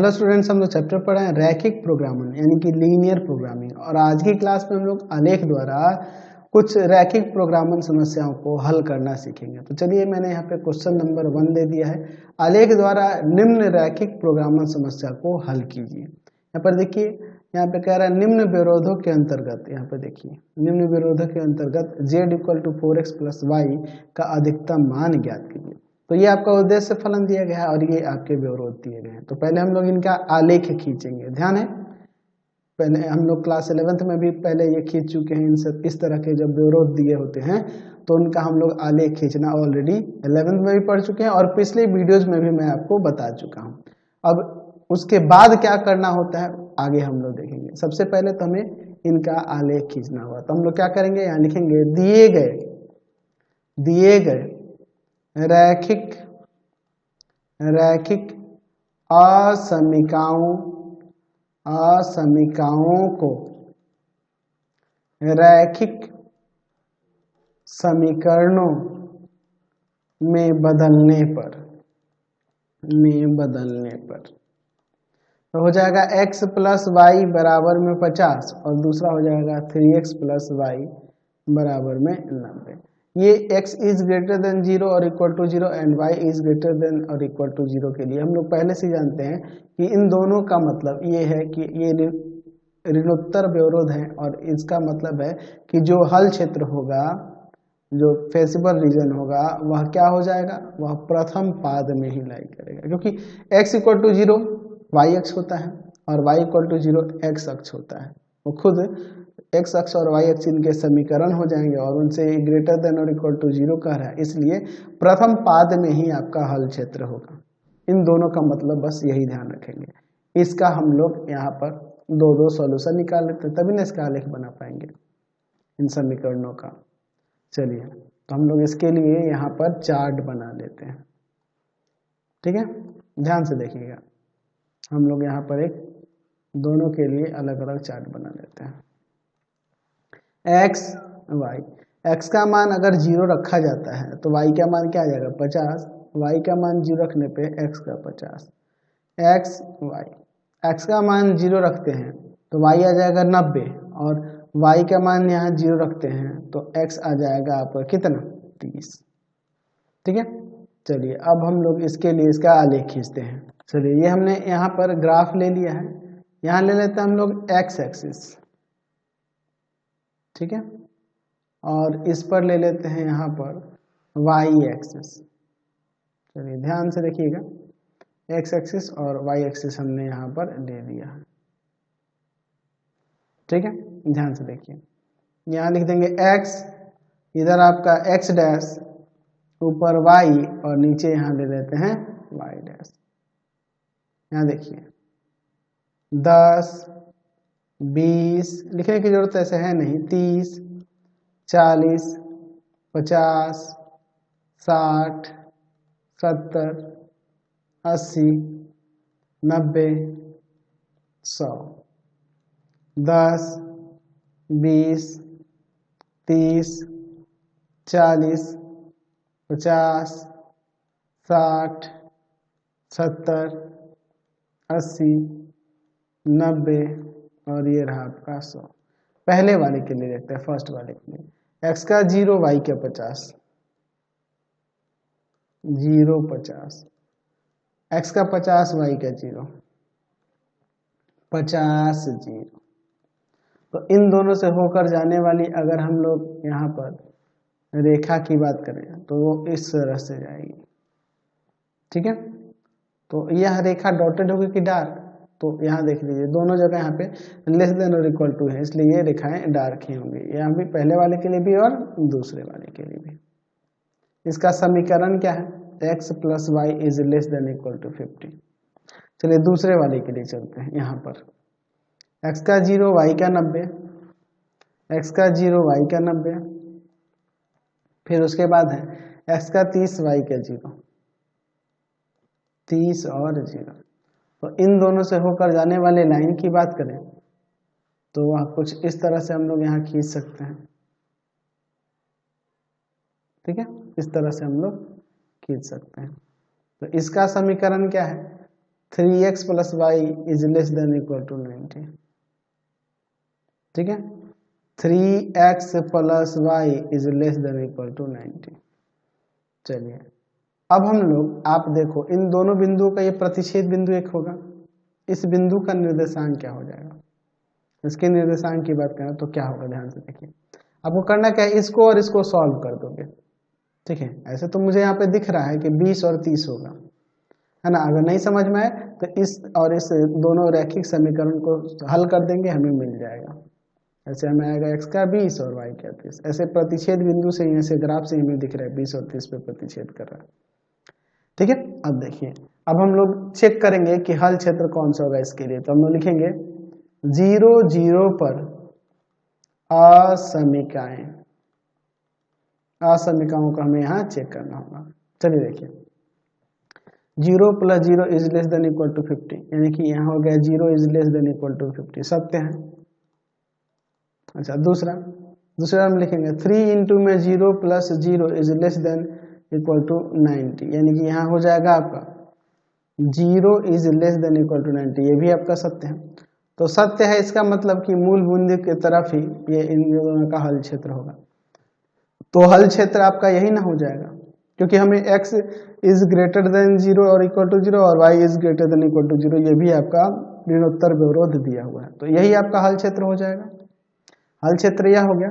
Hello students, हम लोग chapter पढ़े हैं रैखिक प्रोग्रामिंग यानी कि लीनियर प्रोग्रामिंग। और आज की क्लास में हम लोग आलेख द्वारा कुछ रैखिक प्रोग्रामिंग समस्याओं को हल करना सीखेंगे। तो चलिए, मैंने यहाँ पे क्वेश्चन नंबर 1 दे दिया है। आलेख द्वारा निम्न रैखिक प्रोग्रामिंग समस्या को हल कीजिए। यहाँ पर देखिए, यहाँ पे कह रहा है निम्न विरोधों के अंतर्गत, यहाँ पे देखिए निम्न विरोधों के अंतर्गत z = 4x + y का अधिकतम मान ज्ञात कीजिए। तो ये आपका उद्देश्य फलन दिया गया है और ये आपके विरोध दिए गए हैं। तो पहले हम लोग इनका आलेख खींचेंगे। ध्यान है, पहले हम लोग क्लास 11th में भी पहले ये खींच चुके हैं। इस तरह के जब विरोध दिए होते हैं तो उनका हम लोग आलेख खींचना ऑलरेडी 11th में भी पढ़ चुके हैं और पिछले वीडियोज में भी मैं आपको बता चुका हूँ। अब उसके बाद क्या करना होता है आगे हम लोग देखेंगे। सबसे पहले तो हमें इनका आलेख खींचना होगा। तो हम लोग क्या करेंगे, यहाँ लिखेंगे दिए गए रैखिक असमीकाओं को रैखिक समीकरणों में बदलने पर तो हो जाएगा x + y = 50 और दूसरा हो जाएगा 3x + y = 90। ये x > 0 और = 0 एंड y > ≥ 0 के लिए हम लोग पहले से जानते हैं कि इन दोनों का मतलब ये है कि ये ऋणोत्तर विरोध है। और इसका मतलब है कि जो हल क्षेत्र होगा, जो फेसिबल रीजन होगा, वह क्या हो जाएगा, वह प्रथम पाद में ही लाई करेगा। क्योंकि x = 0 y अक्ष होता है और y = 0 x अक्ष होता है। वो खुद x अक्ष और y अक्ष इनके समीकरण हो जाएंगे और उनसे > = 0 कह रहा है, इसलिए प्रथम पाद में ही आपका हल क्षेत्र होगा। इन दोनों का मतलब बस यही ध्यान रखेंगे। इसका हम लोग यहाँ पर दो सॉल्यूशन निकाल लेते हैं, तभी ना इसका आलेख बना पाएंगे इन समीकरणों का। चलिए, तो हम लोग इसके लिए यहाँ पर चार्ट बना लेते हैं। ठीक है, ध्यान से देखिएगा। हम लोग यहाँ पर एक दोनों के लिए अलग अलग चार्ट बना लेते हैं। x y, x का मान अगर 0 रखा जाता है तो y का मान क्या आ जाएगा, 50। y का मान 0 रखने पे x का 50। x y, x का मान 0 रखते हैं तो y आ जाएगा 90 और y का मान यहाँ 0 रखते हैं तो x आ जाएगा आपका कितना, 30। ठीक है, चलिए अब हम लोग इसके लिए इसका आलेख खींचते हैं। चलिए, ये हमने यहाँ पर ग्राफ ले लिया है। यहाँ ले लेते हैं हम लोग x एक्सिस, ठीक है, और इस पर ले लेते हैं यहाँ पर y एक्सिस। चलिए ध्यान से देखिएगा, x एक्सिस और y एक्सिस हमने यहाँ पर ले लिया है। ठीक है, ध्यान से देखिए, यहाँ लिख देंगे x, इधर आपका x डैश, ऊपर y और नीचे यहाँ ले लेते हैं y डैश। यहाँ देखिए 10 20 लिखने की जरूरत ऐसे है नहीं, 30 40 50 60 70 80 90 100 10 20 30 40 50 60 70 80 90 और ये रहा आपका 100। पहले वाले के लिए देखते हैं, फर्स्ट वाले के लिए। x का 0 y का 50, 0 50, x का 50 y का 0, 50 0। तो इन दोनों से होकर जाने वाली अगर हम लोग यहाँ पर रेखा की बात करें तो वो इस तरह से जाएगी। ठीक है, तो यह रेखा डॉटेड होगी कि डार्क, तो यहाँ देख लीजिए दोनों जगह यहाँ पे << है, इसलिए ये रेखाएं डार्क ही होंगी, यहाँ भी पहले वाले के लिए भी और दूसरे वाले के लिए भी। इसका समीकरण क्या है, x + y > 50। चलिए दूसरे वाले के लिए चलते हैं। यहाँ पर x का 0 y का 90, x का 0 y का 90, फिर उसके बाद है x का 30 y का 0, 30 और 0। तो इन दोनों से होकर जाने वाले लाइन की बात करें तो वह कुछ इस तरह से हम लोग यहाँ खींच सकते हैं। ठीक है, इस तरह से हम लोग खींच सकते हैं। तो इसका समीकरण क्या है, 3x plus y is less than equal to 90। ठीक है, 3x plus y is less than equal to 90। चलिए अब हम लोग, आप देखो इन दोनों बिंदुओं का ये प्रतिच्छेद बिंदु एक होगा, इस बिंदु का निर्देशांक क्या हो जाएगा, इसके निर्देशांक की बात करें तो क्या होगा, ध्यान से देखिए। आपको करना क्या है, इसको और इसको सॉल्व कर दोगे। ठीक है, ऐसे तो मुझे यहाँ पे दिख रहा है कि 20 और 30 होगा, है ना। अगर नहीं समझ में आए तो इस और इस दोनों रैखिक समीकरण को हल कर देंगे, हमें मिल जाएगा। ऐसे हमें आएगा x का 20 और y का 30। ऐसे प्रतिच्छेद बिंदु से, यहाँ से ग्राफ से हमें दिख रहा है 20 और 30 पे प्रतिच्छेद कर रहा है। ठीक है, अब देखिए, अब हम लोग चेक करेंगे कि हल क्षेत्र कौन सा होगा इसके लिए। तो हम लोग लिखेंगे 0 0 पर असमीकाएं, असमीकाओं का हमें यहाँ चेक करना होगा। चलिए देखिए, 0 plus 0 is less than equal to 50, यानी कि यहाँ हो गया 0 is less than equal to 50, सत्य है। अच्छा, दूसरा हम लिखेंगे 3 इंटू में 0 plus 0 is less than equal to 90, यानी कि यहाँ हो जाएगा आपका 0 is less than equal to 90, ये भी आपका सत्य है। तो सत्य है, इसका मतलब कि मूल बिंदु की तरफ ही ये इन दोनों का हल क्षेत्र होगा। तो हल क्षेत्र आपका यही ना हो जाएगा, क्योंकि हमें x इज ग्रेटर देन 0 और इक्वल टू 0 और y is greater than equal to 0, ये भी आपका ऋणोत्तर विरोध दिया हुआ है। तो यही आपका हल क्षेत्र हो जाएगा। हल क्षेत्र यह हो गया,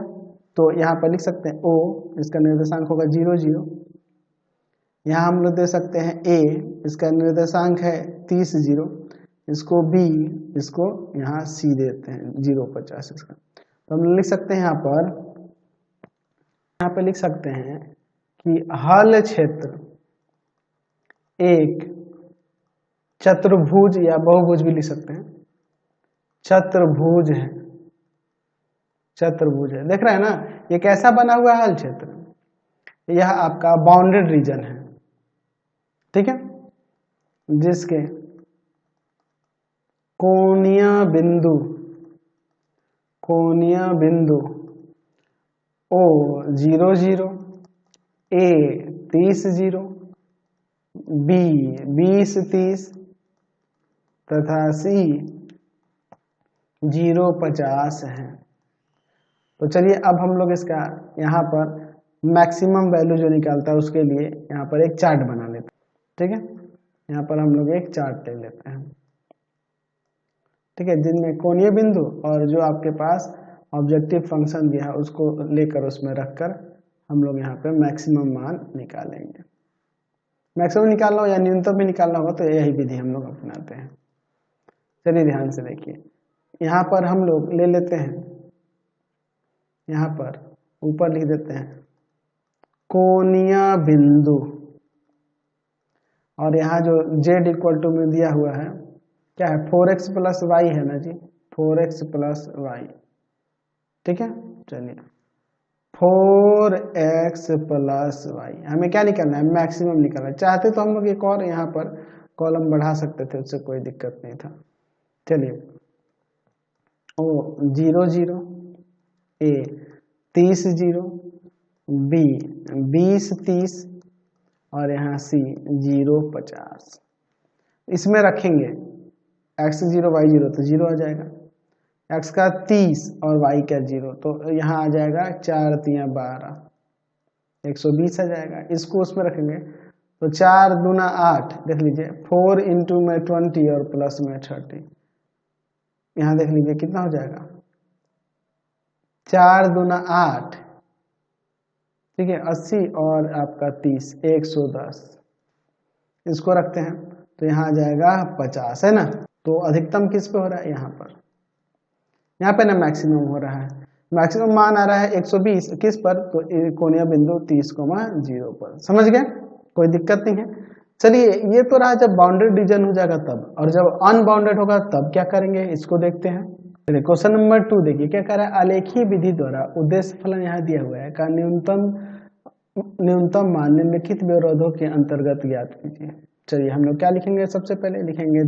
तो यहाँ पर लिख सकते हैं O, इसका निर्देशांक होगा 0 0। यहाँ हम लोग दे सकते हैं A, इसका निर्देशांक है 30 0, इसको B, इसको यहाँ C देते हैं 0 50 इसका। तो हम लिख सकते हैं यहाँ पे लिख सकते हैं कि हल क्षेत्र एक चतुर्भुज या बहुभुज भी लिख सकते हैं, चतुर्भुज है, चतुर्भुज है। देख रहे हैं ना, ये कैसा बना हुआ है हल क्षेत्र, यह आपका बाउंडेड रीजन है। ठीक है, जिसके कोणीय बिंदु O 0 0, A 30 0, B 20 30 तथा C 0 50 है। तो चलिए अब हम लोग इसका यहाँ पर मैक्सिमम वैल्यू जो निकालता है उसके लिए यहाँ पर एक चार्ट बना लेते हैं। ठीक है, यहाँ पर हम लोग एक चार्ट ले लेते हैं। ठीक है, जिनमें कोणीय बिंदु और जो आपके पास ऑब्जेक्टिव फंक्शन दिया है उसको लेकर उसमें रखकर हम लोग यहाँ पे मैक्सिमम मान निकालेंगे। मैक्सिमम निकालना हो या न्यूनतम भी निकालना होगा तो यही विधि हम लोग अपनाते हैं। चलिए ध्यान से देखिए, यहाँ पर हम लोग ले लेते हैं, यहाँ पर ऊपर लिख देते हैं कोणीय बिंदु, और यहाँ जो z इक्वल टू में दिया हुआ है क्या है, 4x प्लस वाई है ना जी, 4x प्लस वाई। ठीक है, चलिए 4x प्लस वाई, हमें क्या निकालना है, मैक्सिमम निकालना है। चाहते तो हम लोग एक और यहाँ पर कॉलम बढ़ा सकते थे, उससे कोई दिक्कत नहीं था। चलिए O 0 0, A 30 0, B 20 30 और यहाँ C 0 50। इसमें रखेंगे x 0 y 0 तो 0 आ जाएगा, x का 30 और y का 0 तो यहाँ आ जाएगा 4 3 12, 120 आ जाएगा। इसको उसमें रखेंगे तो 4 दूना 8, देख लीजिए 4 इंटू में 20 और प्लस में 30, यहाँ देख लीजिए कितना हो जाएगा, 4 दूना 8, ठीक है 80 और आपका 30 110, इसको रखते हैं तो यहाँ आ जाएगा 50, है ना। तो अधिकतम किस पे हो रहा है, यहाँ पे ना मैक्सिमम हो रहा है, मैक्सिमम मान आ रहा है 120 किस पर, तो कोणीय बिंदु 30,0 पर। समझ गए, कोई दिक्कत नहीं है। चलिए ये तो रहा जब बाउंडेड रीजन हो जाएगा तब, और जब अनबाउंडेड होगा तब क्या करेंगे, इसको देखते हैं। चलिए क्वेश्चन नंबर 2 देखिए क्या कह रहा है, आलेखीय विधि द्वारा उद्देश्य फलन यहाँ दिया हुआ है का न्यूनतम मान निम्नलिखित विरोधों के अंतर्गत ज्ञात कीजिए। चलिए हम लोग क्या लिखेंगे, सबसे पहले लिखेंगे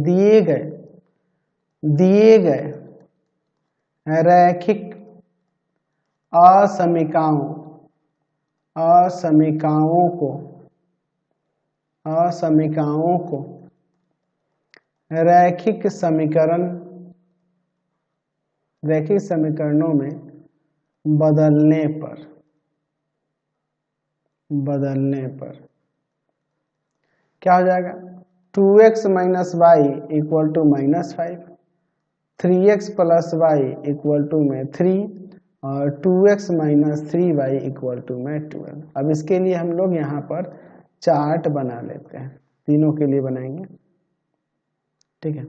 दिए गए रैखिक असमीकाओं को रैखिक समीकरणों में बदलने पर क्या हो जाएगा? 2x minus y equal to -5, 3x plus y equal to में 3 और 2x minus 3y equal to में 12। अब इसके लिए हम लोग यहाँ पर चार्ट बना लेते हैं, तीनों के लिए बनाएंगे, ठीक है।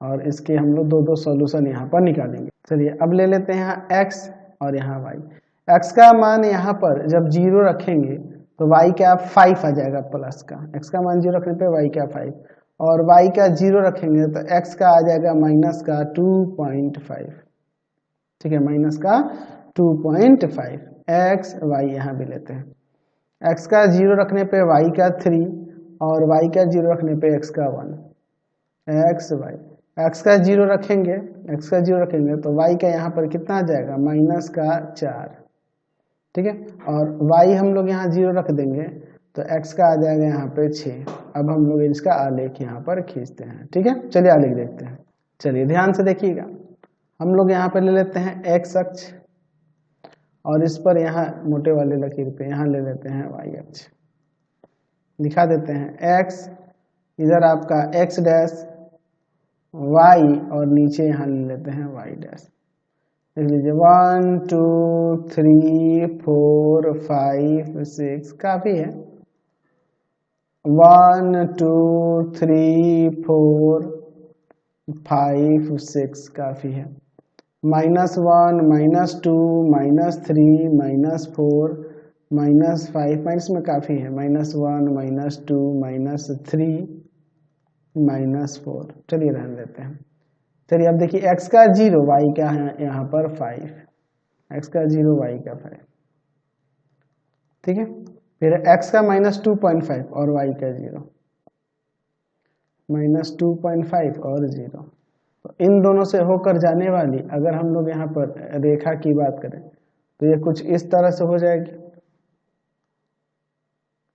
और इसके हम लोग दो सॉल्यूशन यहाँ पर निकालेंगे। चलिए अब ले लेते हैं यहाँ x और यहाँ y। x का मान यहाँ पर जब 0 रखेंगे तो y क्या 5 आ जाएगा प्लस का, x का मान 0 रखने पे y क्या 5, और y का 0 रखेंगे तो x का आ जाएगा माइनस का 2.5, ठीक है, माइनस का 2.5। x y यहाँ भी लेते हैं, x का 0 रखने पे y का 3 और y का 0 रखने पे x का 1, x y। x का 0 रखेंगे तो y का यहाँ पर कितना आ जाएगा माइनस का 4, ठीक है, और y हम लोग यहाँ 0 रख देंगे तो x का आ जाएगा यहाँ पे 6। अब हम लोग इसका आलेख यहाँ पर खींचते हैं, ठीक है। चलिए आलेख देखते हैं। चलिए ध्यान से देखिएगा, हम लोग यहाँ पर ले लेते हैं x अक्ष और इस पर यहाँ मोटे वाले लकीर पे यहाँ ले लेते हैं y अक्ष, दिखा देते हैं x, इधर आपका x डैश, y और नीचे यहाँ ले लेते हैं y डैश। देख लीजिए 1 2 3 4 5 6 काफी है, 1 2 3 4 5 6 काफी है, -1 -2 -3 -4 -5 माइनस में काफी है, -1 -2 -3 -4। चलिए रहने देते हैं। चलिए अब देखिए x का 0 y का है यहाँ पर 5, x का 0 y का 5, ठीक है। फिर x का -2.5 और y का 0, -2.5 और 0। तो इन दोनों से होकर जाने वाली अगर हम लोग यहाँ पर रेखा की बात करें तो ये कुछ इस तरह से हो जाएगी,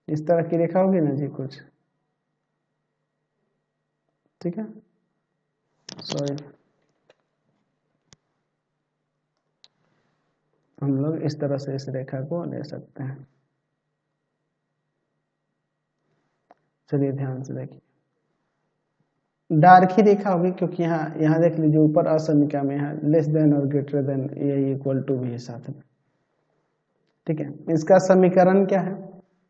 इस तरह की रेखा होगी ना जी कुछ, ठीक है। सॉरी, हम लोग इस तरह से इस रेखा को ले सकते हैं। चलिए ध्यान से देखिए, डार्क ही रेखा होगी क्योंकि यहाँ देख लीजिए ऊपर असमीका में यहाँ लेस देन और ग्रेटर देन ये इक्वल टू भी है साथ में, ठीक है। इसका समीकरण क्या है?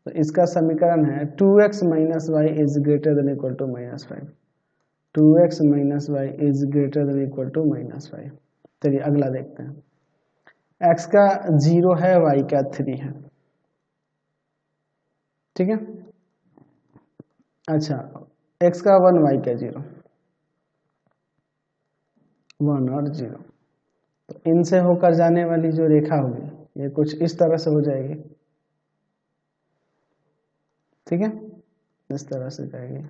तो इसका समीकरण है 2x minus y is greater than equal to -5, 2x minus y is greater than equal to -5। चलिए अगला देखते हैं, x का 0 है, y का 3 है, ठीक है। अच्छा, x का 1 y का 0, 1 और 0। तो इनसे होकर जाने वाली जो रेखा होगी ये कुछ इस तरह से हो जाएगी, ठीक है, इस तरह से जाएगी।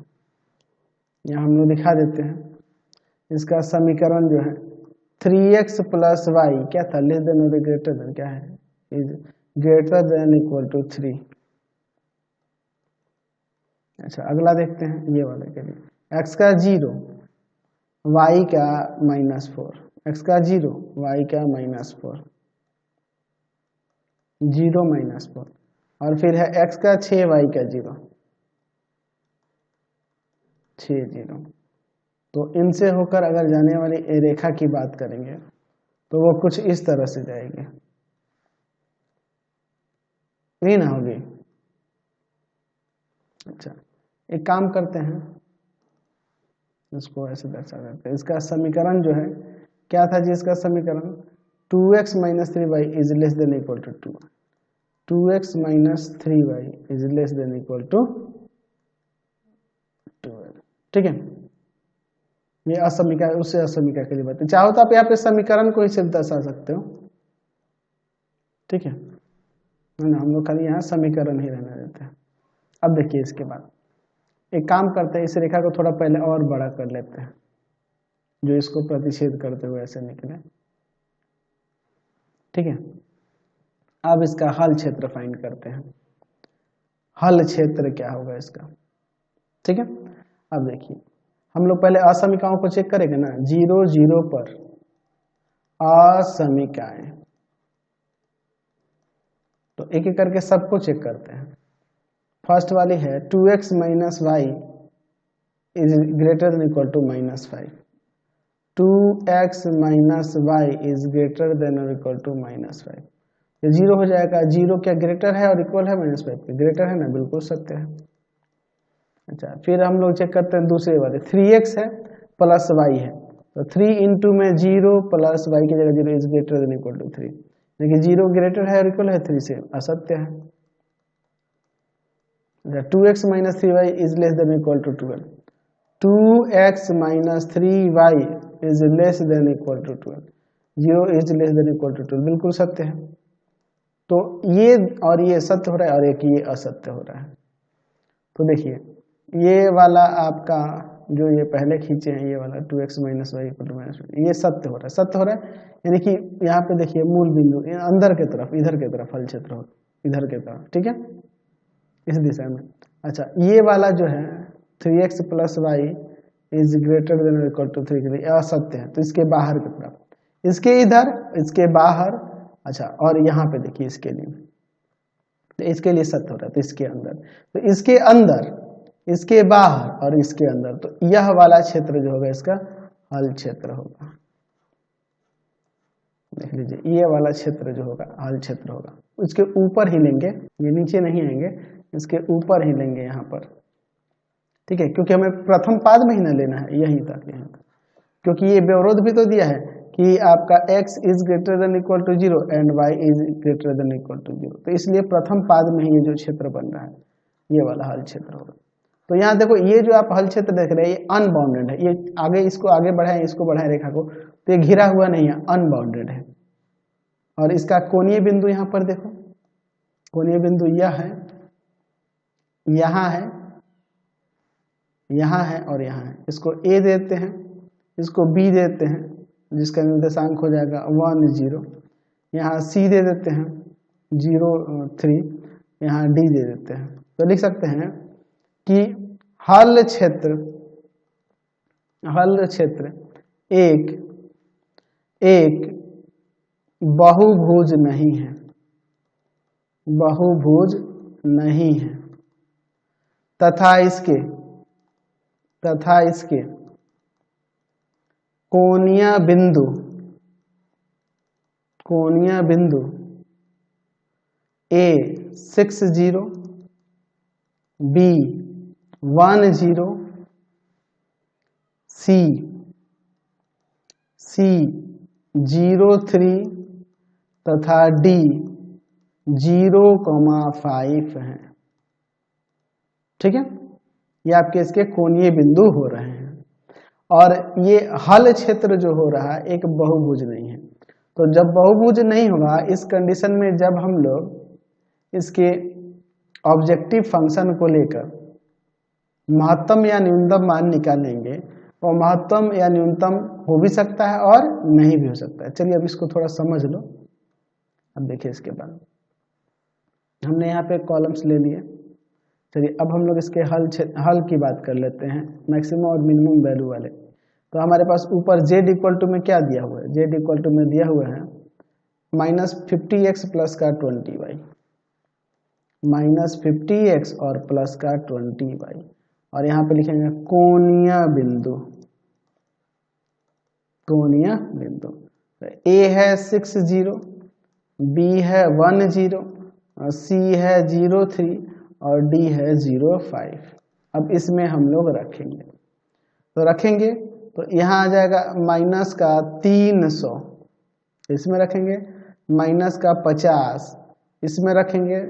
यहाँ हम लोग दिखा देते हैं, इसका समीकरण जो है 3x प्लस वाई क्या था, लेस देन और ग्रेटर देन क्या है, is greater than equal to 3। अच्छा अगला देखते हैं ये वाले के लिए, x का 0 y का -4, x का 0 y का -4, 0 -4, और फिर है x का 6 y का 0, 6 0। तो इनसे होकर अगर जाने वाली रेखा की बात करेंगे तो वो कुछ इस तरह से जाएगी, नहीं ना होगी। अच्छा एक काम करते हैं, इसको ऐसे दर्शा देते हैं, इसका समीकरण जो है क्या था जी, इसका समीकरण 2x minus 3y is less than equal to 2, 2x minus 3y is less than equal to 12, ठीक है। ये असमीका उससे असमीका के लिए बात है, चाहो तो आप यहाँ पे समीकरण को ही सिर्फ दर्शा सकते हो, ठीक है ना, हम लोग खाली यहाँ समीकरण ही रहने देते हैं। अब देखिए इसके बाद एक काम करते हैं, इस रेखा को थोड़ा पहले और बड़ा कर लेते हैं, जो इसको प्रतिच्छेद करते हुए ऐसे निकले, ठीक है। अब इसका हल क्षेत्र फाइंड करते हैं, हल क्षेत्र क्या होगा इसका, ठीक है। अब देखिए हम लोग पहले असमिकाओं को चेक करेंगे ना, 0 0 पर असमिकाएं, तो एक एक करके सबको चेक करते हैं। फर्स्ट वाली है 2x minus y is greater than equal to -5, 2x minus y is greater than और इक्वल टू -5। ये 0 हो जाएगा, 0 क्या ग्रेटर है और इक्वल है -5 के? ग्रेटर है ना, बिल्कुल सत्य है। अच्छा, फिर हम लोग चेक करते हैं दूसरे वाले, 3x है प्लस वाई है, तो 3 इंटू में 0 प्लस वाई की जगह 0 is greater than equal to 3, देखिए 0 ग्रेटर है और इक्वल है 3 से, असत्य है। 2x minus 3y is less than equal to 12, 2x minus 3y is less than equal to 12, 0 is less than equal to 12, बिल्कुल सत्य है। तो ये और ये सत्य हो रहा है और एक ये असत्य हो रहा है। तो देखिए ये वाला आपका जो ये पहले खींचे हैं, ये वाला 2x minus y equal to -1, ये सत्य हो रहा है, सत्य हो रहा है, यानी कि यहाँ पे देखिए मूल बिंदु अंदर के तरफ, इधर के तरफ हल क्षेत्र हो, इधर के तरफ, ठीक है, इस दिशा में। अच्छा, ये वाला जो है 3x plus y is greater than equal to 3 के लिए असत्य है, तो इसके बाहर की तरफ, इसके इधर, इसके बाहर। अच्छा, और यहाँ पे देखिए इसके लिए, तो इसके लिए सत्य हो रहा है, तो इसके अंदर, तो इसके अंदर, इसके बाहर और इसके अंदर, तो यह वाला क्षेत्र जो होगा इसका हल क्षेत्र होगा। देख लीजिए ये वाला क्षेत्र जो होगा हल क्षेत्र होगा, उसके ऊपर ही लेंगे, ये नीचे नहीं आएंगे, इसके ऊपर ही लेंगे यहाँ पर, ठीक है, क्योंकि हमें प्रथम पाद में ही ना लेना है, यहीं तक, यहाँ तक, क्योंकि ये व्यवरोध भी तो दिया है कि आपका x is greater than equal to 0 and y is greater than equal to 0, तो इसलिए प्रथम पाद में ही ये जो क्षेत्र बन रहा है ये वाला हल क्षेत्र होगा। तो यहाँ देखो ये जो आप हल क्षेत्र देख रहे हैं ये अनबाउंडेड है, ये आगे, इसको आगे बढ़ाएं, इसको बढ़ाएं रेखा को, तो ये घिरा हुआ नहीं है, अनबाउंडेड है। और इसका कोणीय बिंदु यहाँ पर देखो, कोणीय बिंदु यह है, यहाँ है, यहाँ है और यहाँ है, इसको A देते हैं, इसको B देते हैं, जिसका निर्देशांक हो जाएगा 1 0, यहाँ C दे देते हैं 0 3, यहाँ D दे देते हैं। तो लिख सकते हैं कि हल क्षेत्र एक बहुभुज नहीं है, बहुभुज नहीं है, तथा इसके कोणीय बिंदु A 6 0, B 1 0, C 0 3 तथा D 0,5 है, ठीक है, ये आपके इसके कोणीय बिंदु हो रहे हैं। और ये हल क्षेत्र जो हो रहा है एक बहुभुज नहीं है, तो जब बहुभुज नहीं होगा इस कंडीशन में, जब हम लोग इसके ऑब्जेक्टिव फंक्शन को लेकर महत्तम या न्यूनतम मान निकालेंगे, और महत्तम या न्यूनतम हो भी सकता है और नहीं भी हो सकता है। चलिए अब इसको थोड़ा समझ लो। अब देखिए इसके बाद हमने यहाँ पे कॉलम्स ले लिए, चलिए अब हम लोग इसके हल की बात कर लेते हैं, मैक्सिमम और मिनिमम वैल्यू वाले। तो हमारे पास ऊपर z इक्वल टू में क्या दिया हुआ है, z इक्वल टू में दिया हुआ है -50x प्लस का 20y, -50x और प्लस का 20y, और यहाँ पे लिखेंगे कोणीय बिंदु, A है 6 0, B है 1 0, C है 0 3 और D है 0 5। अब इसमें हम लोग रखेंगे, तो यहाँ आ जाएगा माइनस का 300, इसमें रखेंगे माइनस का 50, इसमें रखेंगे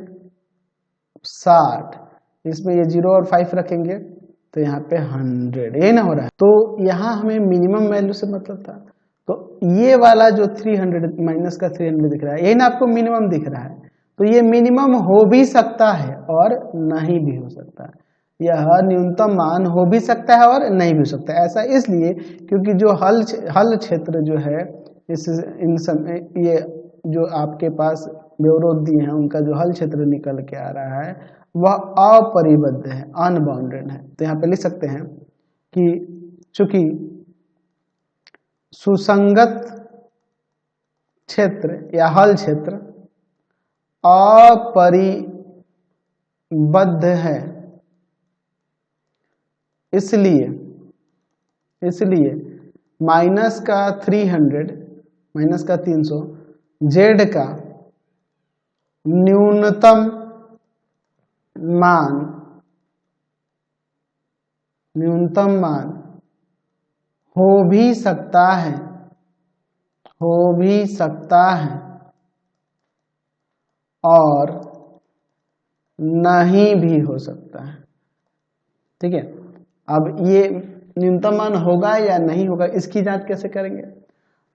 60, इसमें ये 0 और 5 रखेंगे, तो यहाँ पे 100, ये ना हो रहा है। तो यहाँ हमें मिनिमम वैल्यू से मतलब था, तो ये वाला जो 300 माइनस का 300 दिख रहा है, यही ना आपको मिनिमम दिख रहा है, तो ये मिनिमम हो भी सकता है और नहीं भी हो सकता है, यह न्यूनतम मान हो भी सकता है और नहीं भी हो सकता है। ऐसा इसलिए क्योंकि जो हल क्षेत्र जो है ये जो आपके पास व्यवरोध दिए हैं उनका जो हल क्षेत्र निकल के आ रहा है वह अपरिबद्ध है, अनबाउंडेड है। तो यहाँ पे लिख सकते हैं कि चूंकि सुसंगत क्षेत्र या हल क्षेत्र अपरिबद्ध है, इसलिए माइनस का 300 जेड का न्यूनतम मान हो भी सकता है और नहीं भी हो सकता है। ठीक है, अब ये न्यूनतम मान होगा या नहीं होगा, इसकी जांच कैसे करेंगे?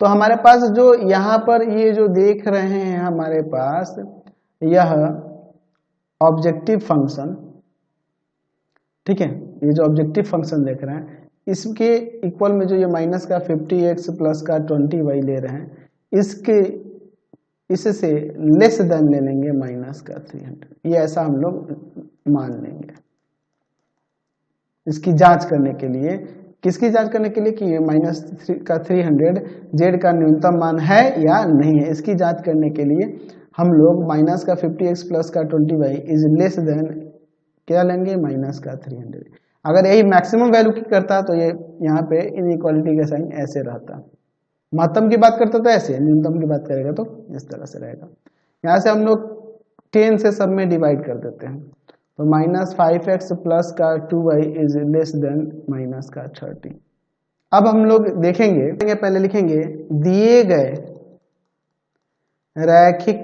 तो हमारे पास जो यहाँ पर ये जो देख रहे हैं हमारे पास यह ऑब्जेक्टिव फंक्शन, ठीक है, ये जो ऑब्जेक्टिव फंक्शन देख रहे हैं इसके इक्वल में जो ये माइनस का 50x प्लस का 20y ले रहे हैं, इससे लेस देन ले लेंगे माइनस का 300, ये ऐसा हम लोग मान लेंगे। इसकी जांच करने के लिए, किसकी जांच करने के लिए कि ये माइनस का 300 जेड का न्यूनतम मान है या नहीं है, इसकी जांच करने के लिए हम लोग माइनस का 50x प्लस का 20y इज लेस देन क्या लेंगे, माइनस का 300। अगर यही मैक्सिमम वैल्यू की करता तो ये यहाँ पे इनइक्वालिटी का साइन ऐसे रहता, महत्तम की बात करता तो ऐसे, न्यूनतम की बात करेगा तो इस तरह से रहेगा। यहाँ से हम लोग 10 से सब में डिवाइड कर देते हैं, तो माइनस 5x प्लस का 2y is less then minus का 30। अब हम लोग देखेंगे, पहले लिखेंगे दिए गए रैखिक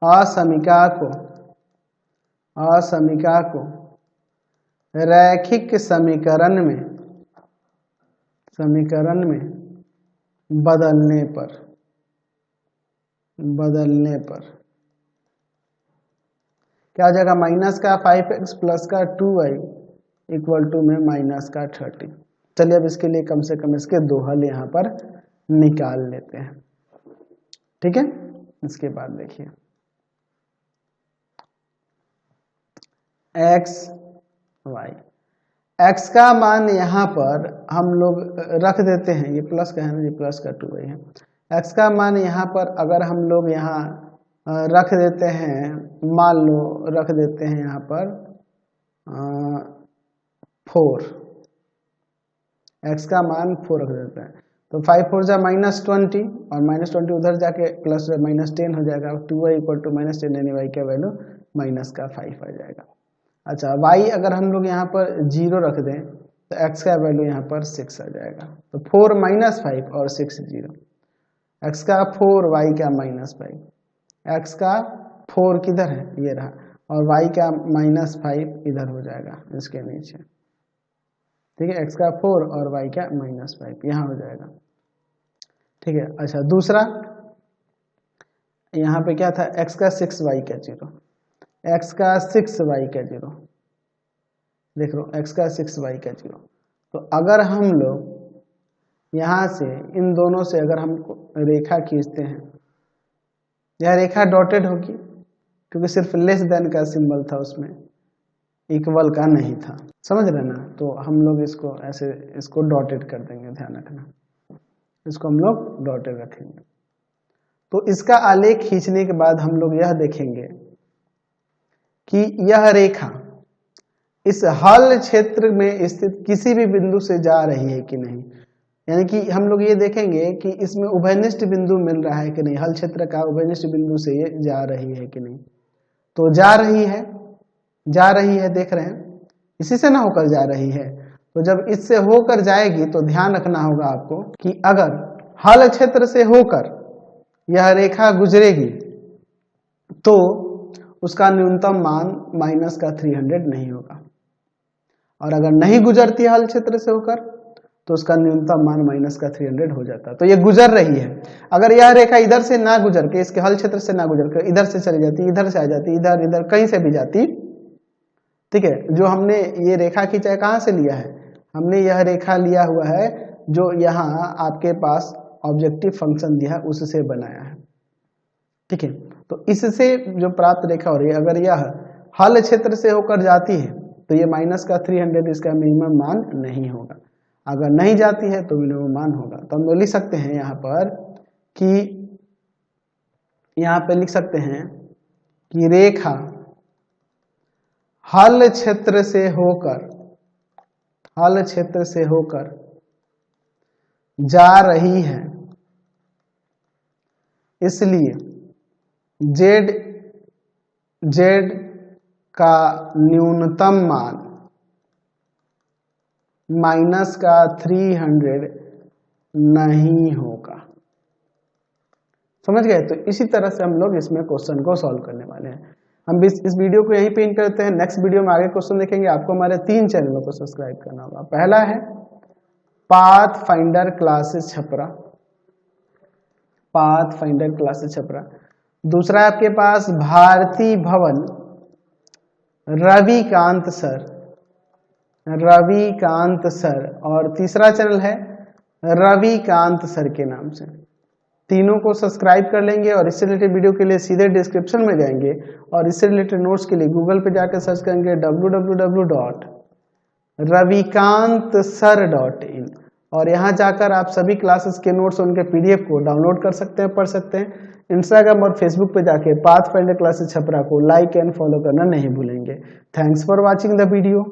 असमीका को रैखिक समीकरण में बदलने पर क्या हो जाएगा, माइनस का 5x प्लस का 2y इक्वल टू में माइनस का 30। चलिए अब इसके लिए कम से कम इसके दो हल यहाँ पर निकाल लेते हैं। ठीक है, इसके बाद देखिए x का मान यहाँ पर हम लोग रख देते हैं, ये प्लस का है ना, ये प्लस का 2y है। x का मान यहाँ पर अगर हम लोग यहाँ रख देते हैं, मान लो रख देते हैं यहाँ पर 4, x का मान 4 रख देते हैं, तो 5 4 जा -20 और -20 उधर जाके प्लस -10 हो जाएगा, 2y इक्वल टू -10 यानी y का वैल्यू माइनस का 5 आ जाएगा। अच्छा, y अगर हम लोग यहाँ पर 0 रख दें तो x का वैल्यू यहाँ पर 6 आ जाएगा, तो 4 -5 और 6 0, x का 4 y का -5, x का 4 किधर है, ये रहा, और y का -5 इधर हो जाएगा इसके नीचे। ठीक है, x का 4 और y का -5 यहाँ हो जाएगा। ठीक है, अच्छा दूसरा यहाँ पे क्या था, x का 6 y का 0, x का 6 y का 0, देख लो x का 6 y का 0। तो अगर हम लोग यहाँ से इन दोनों से अगर हम रेखा खींचते हैं, यह रेखा डॉटेड होगी क्योंकि सिर्फ लेस देन का सिंबल था, उसमें इक्वल का नहीं था, समझ रहे ना। तो हम लोग इसको ऐसे इसको डॉटेड कर देंगे, ध्यान रखना, इसको हम लोग डॉटेड रखेंगे। तो इसका आलेख खींचने के बाद हम लोग यह देखेंगे कि यह रेखा इस हल क्षेत्र में स्थित किसी भी बिंदु से जा रही है कि नहीं, यानी कि हम लोग ये देखेंगे कि इसमें उभयनिष्ठ बिंदु मिल रहा है कि नहीं, हल क्षेत्र का उभयनिष्ठ बिंदु से ये जा रही है कि नहीं। तो जा रही है, देख रहे हैं, इसी से ना होकर जा रही है। तो जब इससे होकर जाएगी तो ध्यान रखना होगा आपको कि अगर हल क्षेत्र से होकर यह रेखा गुजरेगी तो उसका न्यूनतम मान माइनस का 300 नहीं होगा, और अगर नहीं गुजरती हल क्षेत्र से होकर तो उसका न्यूनतम मान माइनस का 300 हो जाता है। तो ये गुजर रही है, अगर यह रेखा इधर से ना गुजर के, इसके हल क्षेत्र से ना गुजर के इधर से चली जाती, इधर से आ जाती, इधर कहीं से भी जाती, ठीक है, जो हमने ये रेखा खींचा है कहाँ से लिया है, हमने यह रेखा लिया हुआ है जो यहाँ आपके पास ऑब्जेक्टिव फंक्शन दिया है उससे बनाया है। ठीक है, तो इससे जो प्राप्त रेखा हो रही है, अगर यह हल क्षेत्र से होकर जाती है तो ये माइनस का 300 इसका मिनिमम मान नहीं होगा। अगर नहीं जाती है तो मिनिमम मान होगा। तो हम लिख सकते हैं यहाँ पर कि यहाँ पे लिख सकते हैं कि रेखा हल क्षेत्र से होकर जा रही है, इसलिए z का न्यूनतम मान माइनस का 300 नहीं होगा। समझ गए? तो इसी तरह से हम लोग इसमें क्वेश्चन को सॉल्व करने वाले हैं। हम इस वीडियो को यहीं पे एंड करते हैं। नेक्स्ट वीडियो में आगे क्वेश्चन देखेंगे। आपको हमारे 3 चैनलों को सब्सक्राइब करना होगा। पहला है पाथ फाइंडर क्लासेस छपरा, दूसरा है आपके पास भारती भवन रविकांत सर, और तीसरा चैनल है रविकांत सर के नाम से। तीनों को सब्सक्राइब कर लेंगे और इससे रिलेटेड वीडियो के लिए सीधे डिस्क्रिप्शन में जाएंगे और इससे रिलेटेड नोट्स के लिए गूगल पे जाकर सर्च करेंगे www.ravikantsir.in और यहाँ जाकर आप सभी क्लासेस के नोट्स और उनके PDF को डाउनलोड कर सकते हैं, पढ़ सकते हैं। इंस्टाग्राम और फेसबुक पे जाके पाथ फाइंडर क्लासेस छपरा को लाइक एंड फॉलो करना नहीं भूलेंगे। Thanks for watching the video.